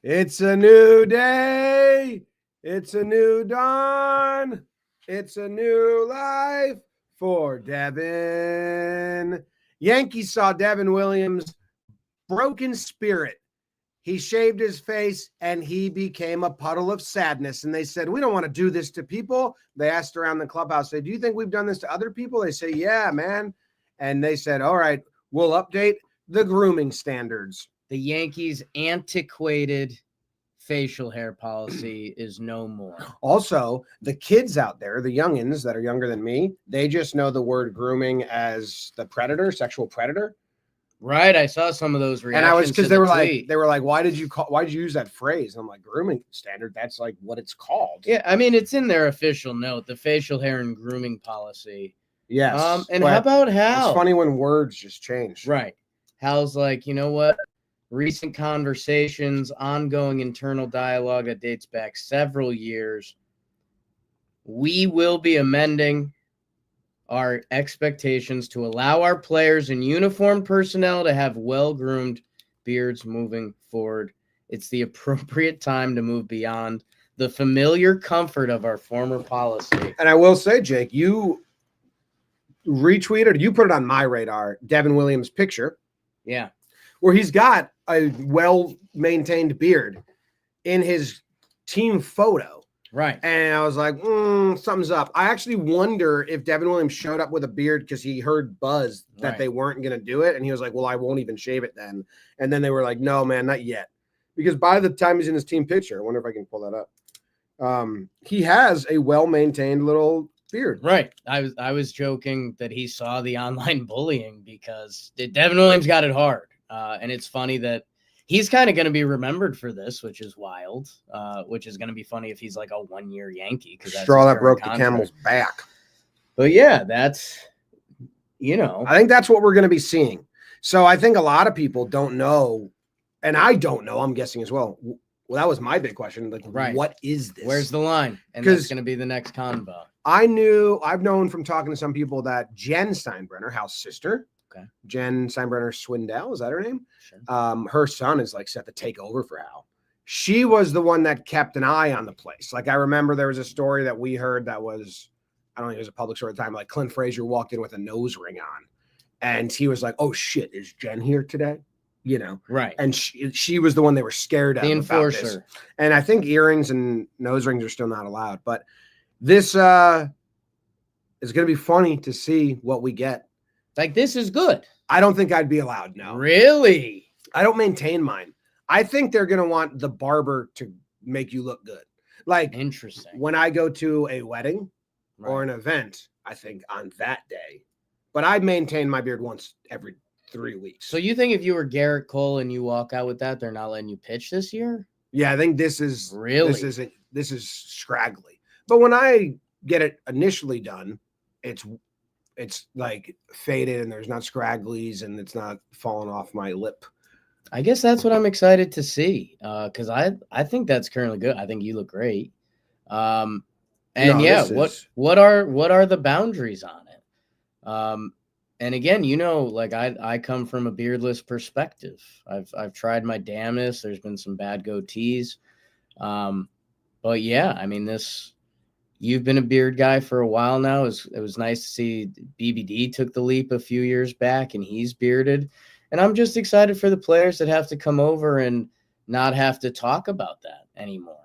It's a new day. It's a new dawn. It's a new life for Devin. Yankees saw Devin Williams' broken spirit. He shaved his face and he became a puddle of sadness. And they said, we don't want to do this to people. They asked around the clubhouse, do you think we've done this to other people? They say, yeah, man. And they said, all right, we'll update the grooming standards. The Yankees' antiquated facial hair policy is no more. Also, the kids out there, the youngins that are younger than me, they just know the word grooming as the predator, sexual predator. Right, I saw some of those reactions. And I was because they were like, why did you use that phrase? And I'm like, grooming standard. That's like what it's called. Yeah, I mean, it's in their official note, the facial hair and grooming policy. Yes. And how about Hal? It's funny when words just change. Right. Hal's like, you know what? Recent conversations, ongoing internal dialogue that dates back several years. We will be amending our expectations to allow our players and uniformed personnel to have well-groomed beards moving forward. It's the appropriate time to move beyond the familiar comfort of our former policy. And I will say, Jake, you retweeted, you put it on my radar, Devin Williams' picture. Yeah. Where he's got a well-maintained beard in his team photo. Right. And I was like, something's up. I actually wonder if Devin Williams showed up with a beard because he heard buzz that they weren't going to do it. And he was like, well, I won't even shave it then. And then they were like, no, man, not yet. Because by the time he's in his team picture, I wonder if I can pull that up. He has a well-maintained little beard. Right. I was joking that he saw the online bullying because Devin Williams got it hard. And it's funny that he's kind of going to be remembered for this, which is wild, which is going to be funny if he's like a one-year Yankee. Straw that broke the camel's back. But yeah, that's, I think that's what we're going to be seeing. So I think a lot of people don't know, and I don't know, I'm guessing as well. Well, that was my big question. Like, what is this? Where's the line? And that's going to be the next convo. I've known from talking to some people that Jen Steinbrenner, Hal's sister, Jen Steinbrenner Swindell, is that her name? Sure. Her son is like set to take over for Hal. She was the one that kept an eye on the place. Like I remember there was a story that we heard that was, I don't think it was a public story at the time, like Clint Frazier walked in with a nose ring on and he was like, oh shit, is Jen here today? Right. And she was the one they were scared of. The enforcer. And I think earrings and nose rings are still not allowed, but this is going to be funny to see what we get. Like, this is good. I don't think I'd be allowed. No. Really? I don't maintain mine. I think they're going to want the barber to make you look good. Like, interesting. When I go to a wedding or an event, I think on that day. But I maintain my beard once every 3 weeks. So you think if you were Garrett Cole and you walk out with that, they're not letting you pitch this year? Yeah, I think this is really this is scraggly. But when I get it initially done, it's like faded and there's not scragglies and it's not falling off my lip. I guess that's what I'm excited to see. Because I think that's currently good. I think you look great. What are the boundaries on it? And again, like I come from a beardless perspective. I've tried my damnedest. There's been some bad goatees. But yeah, I mean, you've been a beard guy for a while now. It was nice to see BBD took the leap a few years back and he's bearded. And I'm just excited for the players that have to come over and not have to talk about that anymore.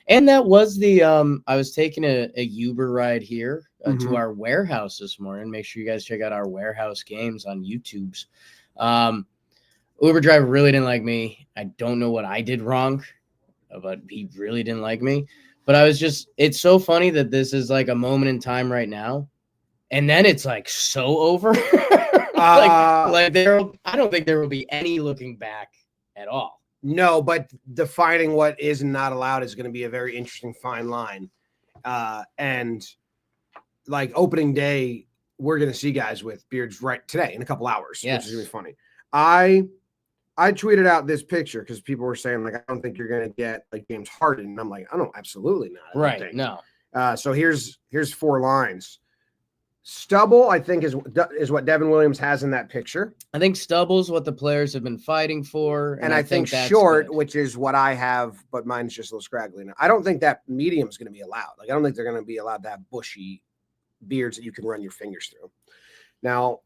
And that was I was taking a Uber ride here to our warehouse this morning. Make sure you guys check out our warehouse games on YouTube's. Uber driver really didn't like me. I don't know what I did wrong, but he really didn't like me. But it's so funny that this is like a moment in time right now. And then it's like so over. I don't think there will be any looking back at all. No, but defining what is and not allowed is going to be a very interesting fine line. And like opening day, we're going to see guys with beards right today in a couple hours, which is going to be funny. I tweeted out this picture because people were saying, like, I don't think you're going to get like James Harden. And I'm like, I don't, absolutely not. Right. No. So here's 4 lines. Stubble, I think, is what Devin Williams has in that picture. I think stubble's what the players have been fighting for. And I think that's short, good. which is what I have, but mine's just a little scraggly now. I don't think that medium is going to be allowed. Like, I don't think they're going to be allowed to have bushy beards that you can run your fingers through. Now,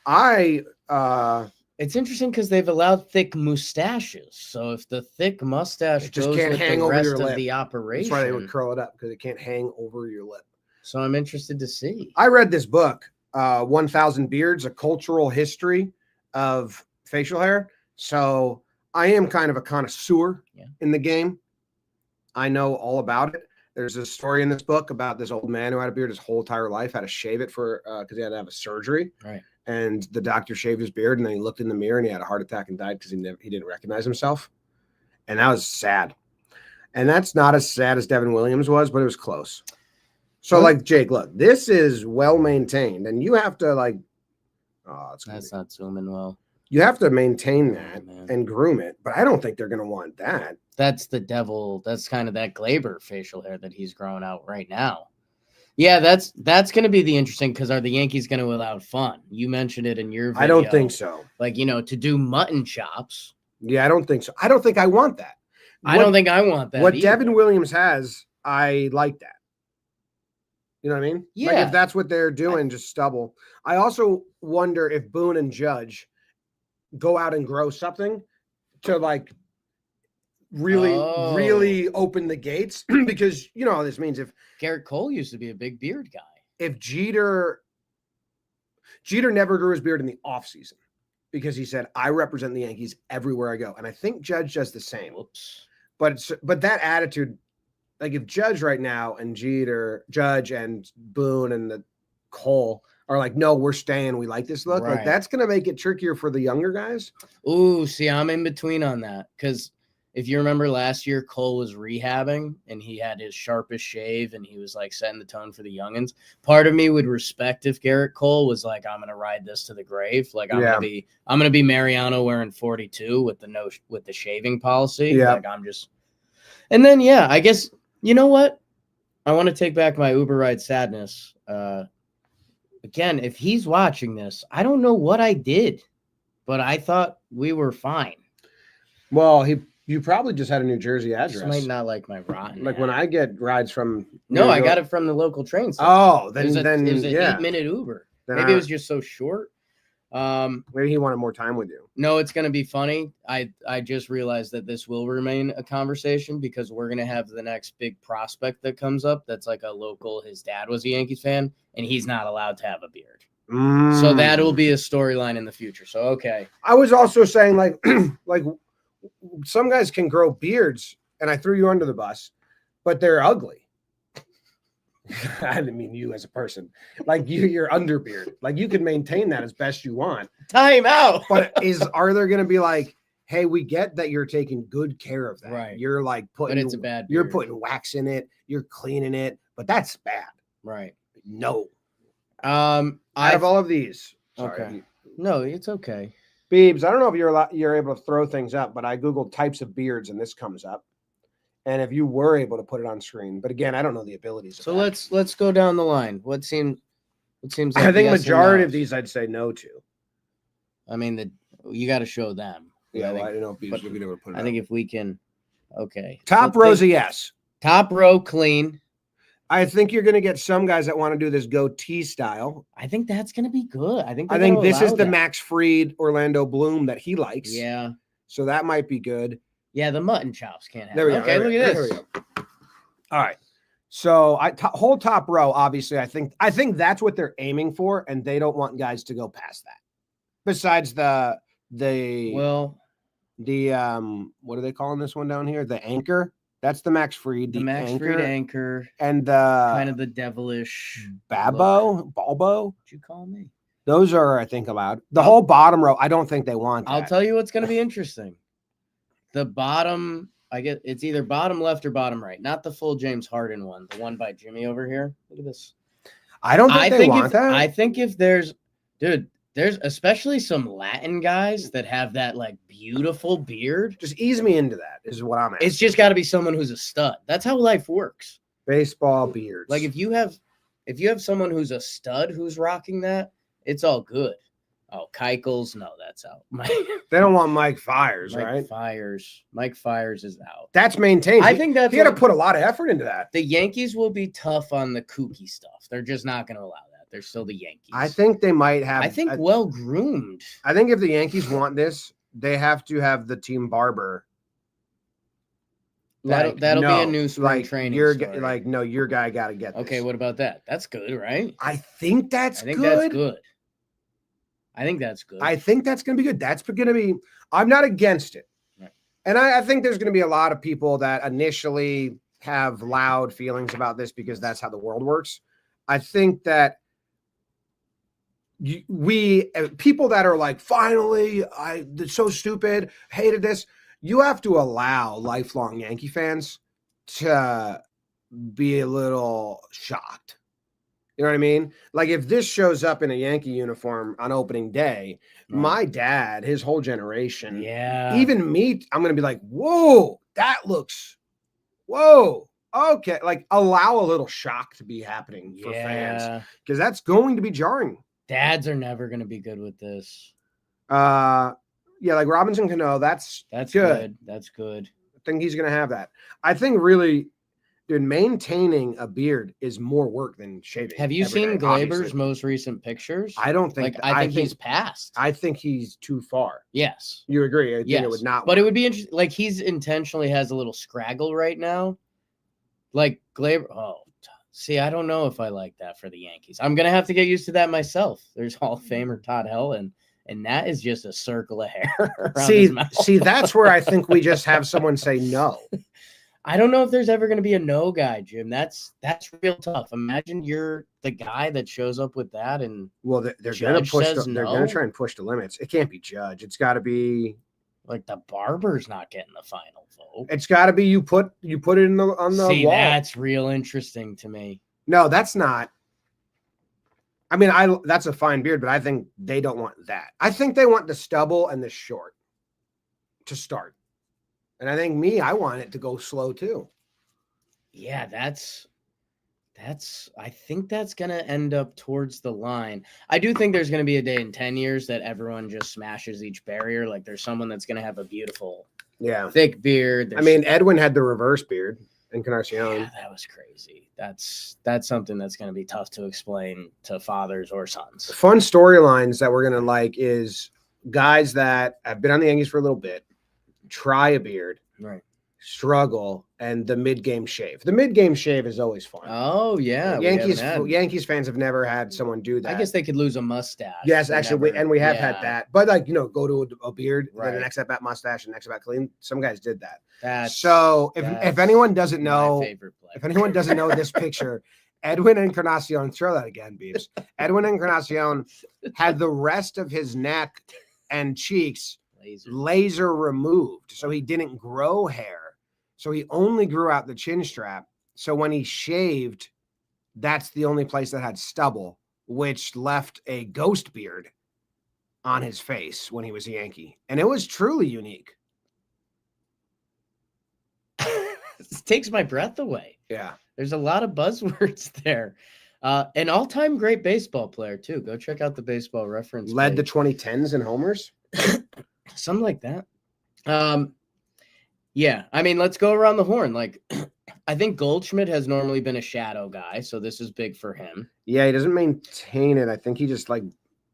it's interesting because they've allowed thick mustaches. So if the thick mustache it just goes can't with hang the over rest your of lip. the operation, That's why they would curl it up, because it can't hang over your lip. So I'm interested to see. I read this book, 1,000 Beards, A Cultural History of Facial Hair. So I am kind of a connoisseur in the game. I know all about it. There's a story in this book about this old man who had a beard his whole entire life, had to shave it for because he had to have a surgery. Right. And the doctor shaved his beard, and then he looked in the mirror and he had a heart attack and died because he didn't recognize himself. And that was sad. And that's not as sad as Devin Williams was, but it was close. So, like, Jake, look, this is well maintained, and you have to, like, that's not zooming well. You have to maintain that and groom it, but I don't think they're going to want that. That's the devil. That's kind of that Glaber facial hair that he's growing out right now. Yeah, that's going to be the interesting, because are the Yankees going to allow fun? You mentioned it in your video. I don't think so. Like, to do mutton chops. Yeah, I don't think so. I don't think I want that. I don't think I want that. What either. Devin Williams has, I like that. You know what I mean? Yeah. Like, if that's what they're doing, just stubble. I also wonder if Boone and Judge go out and grow something to, like, really open the gates, because you know how this means. If Garrett Cole used to be a big beard guy. If Jeter never grew his beard in the offseason because he said, I represent the Yankees everywhere I go. And I think Judge does the same. Whoops. But that attitude, like, if Judge right now and Judge and Boone and the Cole are like, no, we're staying, we like this look, like, that's going to make it trickier for the younger guys. Ooh, see, I'm in between on that, because if you remember last year, Cole was rehabbing and he had his sharpest shave and he was like setting the tone for the youngins. Part of me would respect if Garrett Cole was like, I'm gonna ride this to the grave. Like, I'm gonna be Mariano wearing 42 with the shaving policy. Yeah. Like, and then I guess, you know what? I want to take back my Uber ride sadness. Again, if he's watching this, I don't know what I did, but I thought we were fine. Well, you probably just had a New Jersey address. Just might not like my rotten. Like, when I get rides from I got it from the local train station. Oh, then it was an 8-minute Uber. Maybe it was just so short. Maybe he wanted more time with you. No, it's going to be funny. I just realized that this will remain a conversation, because we're going to have the next big prospect that comes up that's like a local. His dad was a Yankees fan, and he's not allowed to have a beard. So that'll be a storyline in the future. So, okay. I was also saying, like, like, some guys can grow beards, and I threw you under the bus, but they're ugly. I didn't mean you as a person. Like, your underbeard. Like, you can maintain that as best you want. Time out. But are there going to be like, hey, we get that you're taking good care of that. Right. You're like but it's a bad beard. You're putting wax in it. You're cleaning it. But that's bad. Right. No. Out of all of these. Sorry. Okay. No, it's okay. Beebs, I don't know if you're able to throw things up, but I Googled types of beards and this comes up. And if you were able to put it on screen, but again, I don't know the abilities. So let's go down the line. What seems like I think majority of these I'd say no to. I mean, you got to show them. Yeah, I don't know if Beebs will be able to put it I think if we can, okay. Top row's a yes. Top row clean. I think you're going to get some guys that want to do this goatee style. I think that's going to be good. I think this is the Max Fried, Orlando Bloom that he likes. Yeah. So that might be good. Yeah, the mutton chops can't have. There we go. Okay, look at this. There we go. All right. So whole top row, obviously, I think that's what they're aiming for, and they don't want guys to go past that. Besides the what are they calling this one down here? The anchor. That's the Max Fried. The Max Fried anchor. And the kind of the devilish Balbo. What'd you call me? Those are, I think, allowed. The whole bottom row, I don't think they want that. I'll tell you what's going to be interesting. The bottom, I get it's either bottom left or bottom right. Not the full James Harden one. The one by Jimmy over here. Look at this. I don't think they want that. I think if there's especially some Latin guys that have that like beautiful beard. Just ease me into that is what I'm asking. It's just got to be someone who's a stud. That's how life works. Baseball beards. Like if If you have someone who's a stud who's rocking that, it's all good. Oh, Keuchel's, no, that's out. They don't want Mike Fires, right? Mike Fires is out. That's maintained. I think that's he had to put a lot of effort into that. The Yankees will be tough on the kooky stuff. They're just not going to allow that. They're still the Yankees. I think they might have. I think well groomed. I think if the Yankees want this, they have to have the team barber. That'll be a new spring training. Your guy got to get this. Okay, what about that? That's good, right? I think that's good. I think that's good. I think that's going to be good. That's going to be. I'm not against it, right. And I think there's going to be a lot of people that initially have loud feelings about this because that's how the world works. I think that people that are like, finally, it's so stupid, hated this. You have to allow lifelong Yankee fans to be a little shocked. You know what I mean? Like if this shows up in a Yankee uniform on opening day, my dad, his whole generation, even me, I'm going to be like, whoa, that looks, whoa. Okay. Like allow a little shock to be happening for fans because that's going to be jarring. Dads are never going to be good with this. Yeah, like Robinson Cano, that's good. That's good. I think he's going to have that. I think really, dude, maintaining a beard is more work than shaving. Have you seen Glaber's most recent pictures? I don't think. I think he's passed. I think he's too far. Yes. You agree? I think it would not. But it would be interesting. Like he's intentionally has a little scraggle right now. Like Glaber. Oh, see, I don't know if I like that for the Yankees. I'm going to have to get used to that myself. There's Hall of Famer Todd Helton. And that is just a circle of hair around his mouth. See, that's where I think we just have someone say no. I don't know if there's ever going to be a no guy, Jim. That's real tough. Imagine you're the guy that shows up with that, and they're going to push. They're going to try and push the limits. It can't be Judge. It's got to be like the barber's not getting the final vote. It's got to be you put it on the wall. That's real interesting to me. No, that's not. I mean, that's a fine beard, but I think they don't want that. I think they want the stubble and the short to start. And I think I want it to go slow too. Yeah, I think that's going to end up towards the line. I do think there's going to be a day in 10 years that everyone just smashes each barrier. Like there's someone that's going to have a beautiful, thick beard. I mean, Edwin had the reverse beard. Encarnacion. Yeah, that was crazy. That's something that's going to be tough to explain to fathers or sons. Fun storylines that we're going to like is guys that have been on the Yankees for a little bit, try a beard, right? Struggle, and the mid-game shave. The mid-game shave is always fun. Oh yeah, Yankees fans have never had someone do that. I guess they could lose a mustache. Yes, actually, we have had that. But go to a beard, right. Then the next at bat mustache, and next at bat clean. Some guys did that. If anyone doesn't know, this picture, Edwin Encarnacion, throw that again, Beebs. Edwin Encarnacion had the rest of his neck and cheeks laser removed, so he didn't grow hair. So he only grew out the chin strap. So when he shaved, that's the only place that had stubble, which left a ghost beard on his face when he was a Yankee. And it was truly unique. It takes my breath away. Yeah. There's a lot of buzzwords there. An all-time great baseball player, too. Go check out the Baseball Reference. Led the 2010s in homers? Something like that. Yeah, I mean, let's go around the horn. Like, I think Goldschmidt has normally been a shadow guy, so this is big for him. Yeah, he doesn't maintain it. I think he just like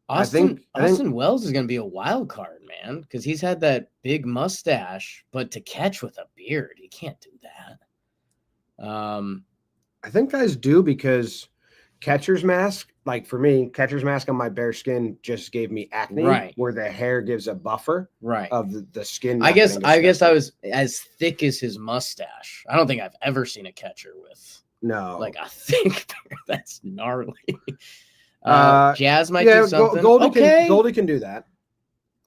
Austin Wells is going to be a wild card, man, because he's had that big mustache, but to catch with a beard, you can't do that. I think guys do because catcher's mask, like for me, catcher's mask on my bare skin just gave me acne, right? Where the hair gives a buffer, right, of the skin. I guess I was as thick as his mustache. I don't think I've ever seen a catcher with like a thick beard. That's gnarly. Jazz might do something. Goldie can do that.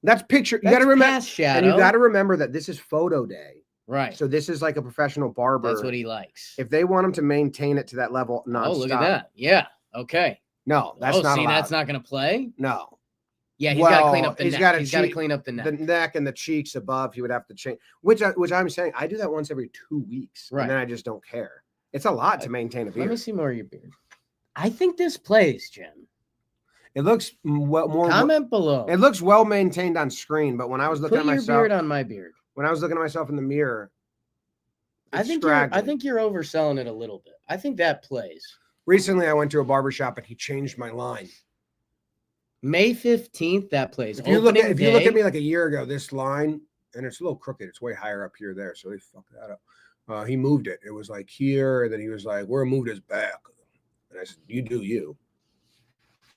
That's picture. You got to remember, and you got to remember that this is photo day. Right. So this is like a professional barber. That's what he likes. If they want him to maintain it to that level, nonstop. Oh, look at that. Yeah. Okay. No, that's not allowed. That's not going to play? No. Yeah, he's got to clean up the neck. He's got to clean up the neck. The neck and the cheeks above, he would have to change. Which I'm saying, I do that once every 2 weeks. Right. And then I just don't care. It's a lot to maintain a beard. Let me see more of your beard. I think this plays, Jim. It looks more. Comment below. It looks well maintained on screen, but when I was looking Put at your myself, beard on my beard. When I was looking at myself in the mirror, I think you're overselling it a little bit. I think that plays. Recently, I went to a barbershop and he changed my line. May 15th, that plays. If you look at me like a year ago, this line, and it's a little crooked. It's way higher up here there, so they fucked that up. He moved it. It was like here, and then he was like, "We're gonna move this back." And I said, "You do you."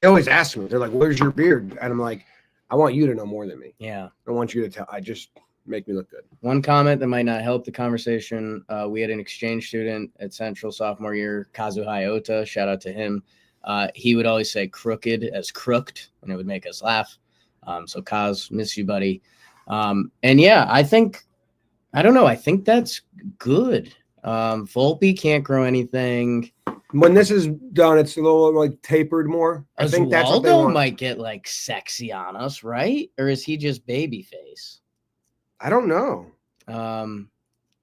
They always ask me. They're like, "Where's your beard?" And I'm like, "I want you to know more than me. Yeah, I want you to tell. I just make me look good." One comment that might not help the conversation. We had an exchange student at Central sophomore year, Kazuhai Ota. Shout out to him. He would always say crooked as crooked, and it would make us laugh. So Kaz, miss you, buddy. And yeah, I don't know. I think that's good. Volpe can't grow anything. When this is done, it's a little like tapered more. I think that's what they want. Might get like sexy on us, right? Or is he just baby face? I don't know.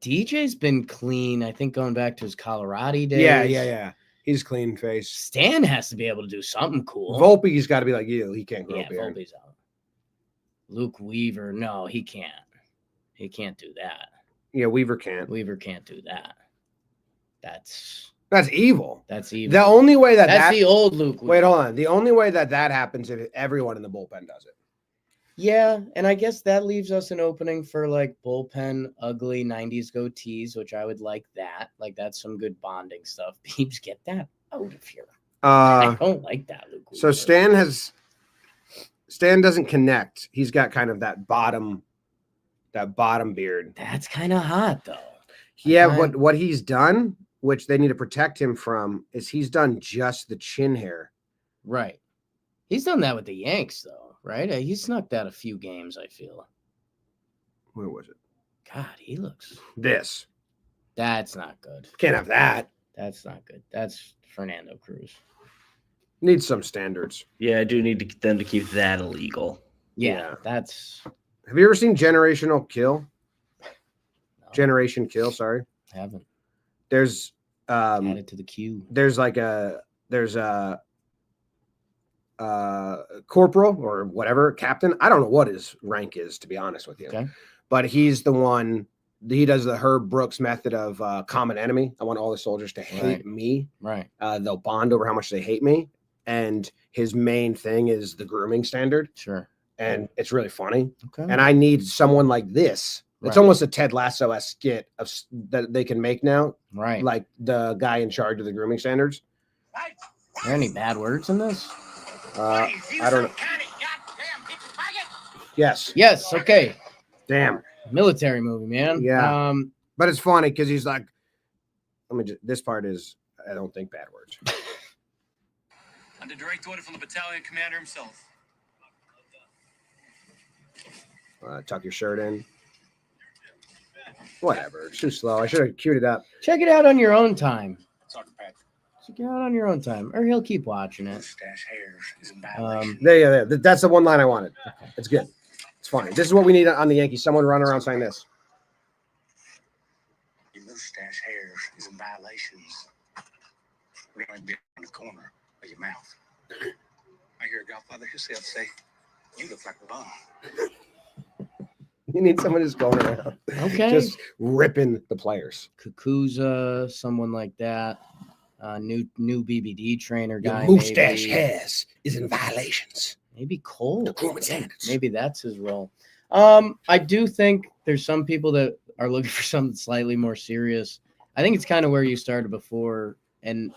DJ's been clean. I think going back to his Colorado days. Yeah. He's clean face. Stan has to be able to do something cool. Volpe's got to be like you. He can't grow beard. Volpe's out. Luke Weaver, no, he can't. He can't do that. Yeah, Weaver can't. Weaver can't do that. That's evil. That's evil. The only way that's the old Luke Weaver. Wait, hold on. The only way that happens if everyone in the bullpen does it. Yeah, and I guess that leaves us an opening for like bullpen ugly 90s goatees, which I would like that. Like that's some good bonding stuff. Peeps, get that out of here. I don't like that, Luke Weaver. So Stan doesn't connect. He's got kind of that bottom beard. That's kind of hot though. Yeah, what he's done, which they need to protect him from, is he's done just the chin hair. Right. He's done that with the Yanks though, right? He snuck that a few games, I feel. Where was it? God, he looks. This. That's not good. Can't have that. That's not good. That's Fernando Cruz. Needs some standards. Yeah, I do need them to keep that illegal. Yeah, that's. Have you ever seen Generational Kill? No. Generation Kill, sorry. I haven't. There's add it to the queue. There's a corporal or whatever, captain. I don't know what his rank is, to be honest with you. Okay. But he's the one. He does the Herb Brooks method of common enemy. I want all the soldiers to hate me. Right. They'll bond over how much they hate me. And his main thing is the grooming standard. Sure. And it's really funny. Okay. And I need someone like this. It's almost a Ted Lasso-esque skit that they can make now. Right. Like the guy in charge of the grooming standards. Are there any bad words in this? I don't know. Yes. Yes. Okay. Damn. Military movie, man. Yeah. But it's funny because he's like, this part is, I don't think bad words. Under direct order from the battalion commander himself. Tuck your shirt in. Whatever. It's too slow. I should have queued it up. Check it out on your own time. Sergeant Patrick. Check it out on your own time, or he'll keep watching it. Mustache hairs is in violation. There. That's the one line I wanted. It's good. It's funny. This is what we need on the Yankees. Someone running around saying this. Your mustache hairs is in violations. We're going to be on the corner of your mouth. I hear Godfather himself say, "You look like a bomb." You need someone just going around. Okay. Just ripping the players. Kukuza, someone like that. New BBD trainer guy. Your mustache hairs is in violations. Maybe Cole. The grooming standards. Maybe that's his role. I do think there's some people that are looking for something slightly more serious. I think it's kind of where you started before, and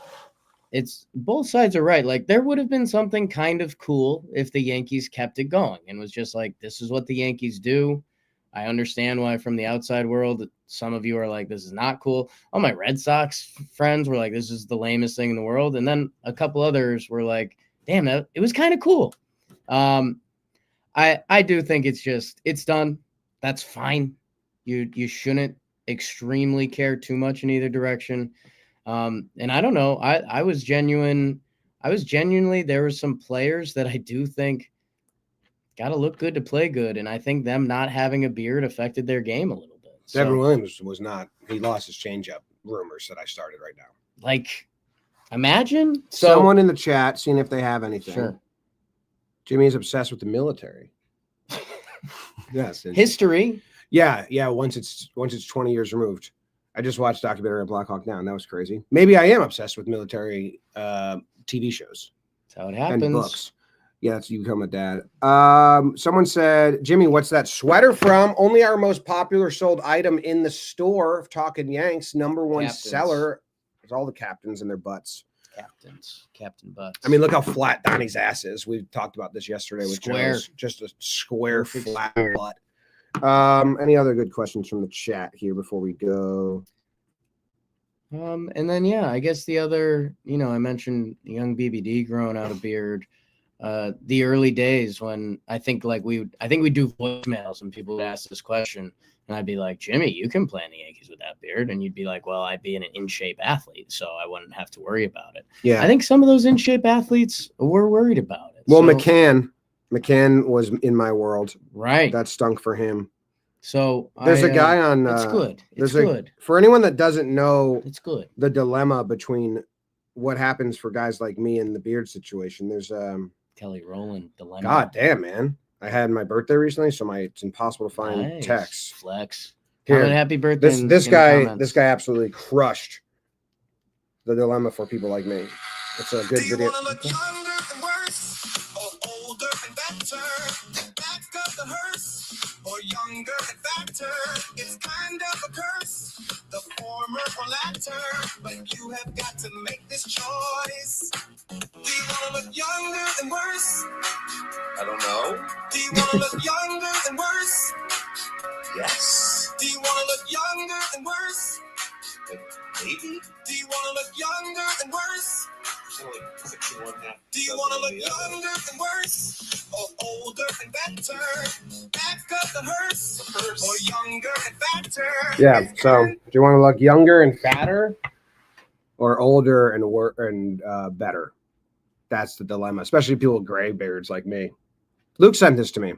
it's both sides are right. Like there would have been something kind of cool if the Yankees kept it going and was just like, this is what the Yankees do. I understand why from the outside world, some of you are like, this is not cool. All my Red Sox friends were like, this is the lamest thing in the world. And then a couple others were like, damn, it was kind of cool. I do think it's done. That's fine. You shouldn't extremely care too much in either direction. And I don't know. I was genuinely, there were some players that I do think got to look good to play good. And I think them not having a beard affected their game a little bit. Devin Williams was not. He lost his changeup. Rumors that I started right now. Like, Imagine Someone in the chat seeing if they have anything. Sure. Jimmy is obsessed with the military. Yes. History. Yeah. Once it's 20 years removed. I just watched documentary on Black Hawk Down. That was crazy. Maybe I am obsessed with military TV shows. That's how it happens. And books. Yeah, that's you become a dad. Someone said, Jimmy, what's that sweater from? Only our most popular sold item in the store. Talking Yanks, number one seller. There's all the captains and their butts. Captain butts. I mean, look how flat Donnie's ass is. We talked about this yesterday with Square. Joe's. Just a square, Perfect flat square. butt. Any other good questions from the chat here before we go? And then I guess the other, I mentioned young BBD growing out a beard. The early days when I think we do voicemails and people would ask this question, and I'd be like, Jimmy, you can play in the Yankees with that beard, and you'd be like, well, I'd be an in-shape athlete, so I wouldn't have to worry about it. Yeah, I think some of those in-shape athletes were worried about it. Well, so, McCann was in my world, right? That stunk for him. So there's a guy on. It's good. It's good for anyone that doesn't know. It's good. The dilemma between what happens for guys like me in the beard situation. There's Kelly Rowland dilemma. God damn, man! I had my birthday recently, so it's impossible to find texts. Flex. Here, happy birthday! This guy absolutely crushed the dilemma for people like me. It's a good video. Or younger and fatter, it's kind of a curse. The former or latter, but you have got to make this choice. Do you want to look younger and worse? I don't know. Do you want to look younger and worse? Yes. Do you want to look younger and worse? Maybe. Do you want to look younger and worse? Do you want to look younger and worse, or older and better? Back up the hearse, or younger and fatter. Yeah. So, do you want to look younger and fatter, or older and better? That's the dilemma, especially people with gray beards like me. Luke sent this to me.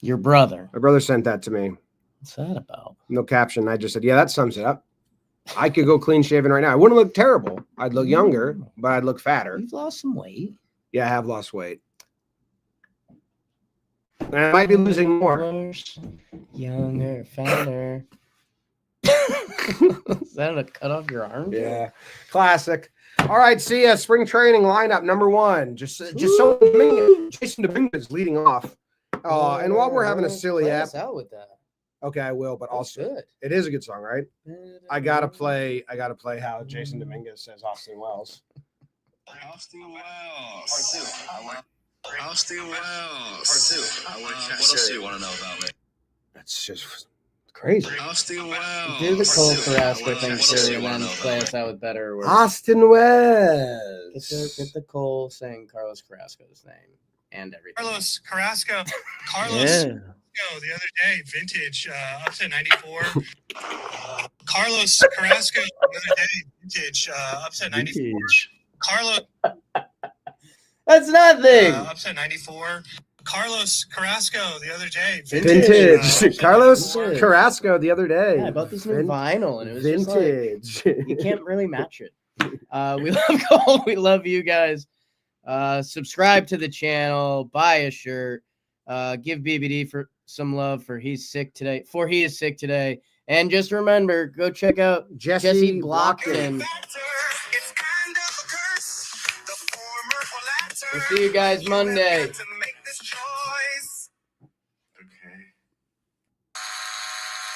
Your brother. My brother sent that to me. What's that about? No caption. I just said, yeah, that sums it up. I could go clean shaven right now. I wouldn't look terrible. I'd look younger, but I'd look fatter. You've lost some weight. Yeah, I have lost weight. And I might be losing more. Younger, fatter. Is that a cut off your arm? Yeah. Classic. All right, see ya. Spring training lineup number one. Just so Jason Dominguez leading off. And while we're having a silly app. Play us out with that. Okay, I will, but also good. It is a good song, right? I gotta play how Jason Dominguez says Austin Wells. Austin Wells. Austin Wells. What else do you want to know about me? That's just crazy. Austin Wells. Do the Cole Carrasco thing too, and then play us out with better words. Austin Wells. Get the Cole saying Carlos Carrasco's name and everything. Carlos Carrasco. The other day, vintage, up to 94. Carlos Carrasco the other day, vintage, up to 94. Carlos. That's nothing. Up to 94. Carlos Carrasco the other day, vintage. Carlos Carrasco the other day. Yeah, I bought this new vinyl, and it was vintage. Just like, you can't really match it. We love Cole. We love you guys. Subscribe to the channel. Buy a shirt. Give BBD for some love for he is sick today. And just remember, go check out Jesse Blockton. We'll see you guys Monday.